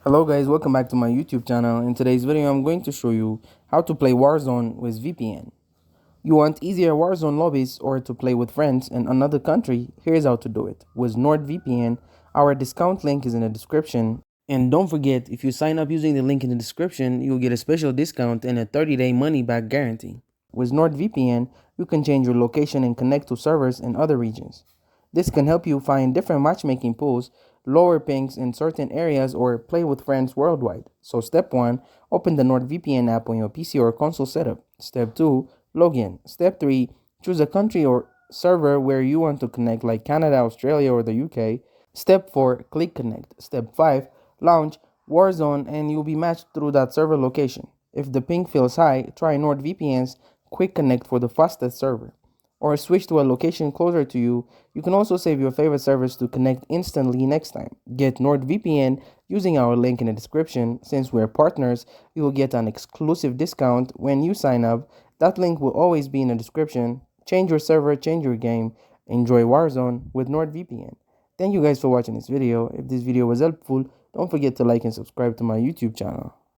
Hello guys, welcome back to my YouTube channel. In today's video, I'm going to show you how to play Warzone with VPN. You want easier Warzone lobbies or to play with friends in another country? Here's how to do it. With NordVPN, our discount link is in the description. And don't forget, if you sign up using the link in the description, you'll get a special discount and a 30-day money-back guarantee. With NordVPN, you can change your location and connect to servers in other regions. This can help you find different matchmaking pools, lower pings in certain areas, or play with friends worldwide. So step 1, open the NordVPN app on your PC or console setup. Step 2, log in. Step 3, choose a country or server where you want to connect, like Canada, Australia, or the UK. Step 4, click connect. Step 5, launch Warzone and you'll be matched through that server location. If the ping feels high, try NordVPN's quick connect for the fastest server, or switch to a location closer to you. You can also save your favorite servers to connect instantly next time. Get NordVPN using our link in the description. Since we're partners, you will get an exclusive discount when you sign up. That link will always be in the description. Change your server, change your game. Enjoy Warzone with NordVPN. Thank you guys for watching this video. If this video was helpful, don't forget to like and subscribe to my YouTube channel.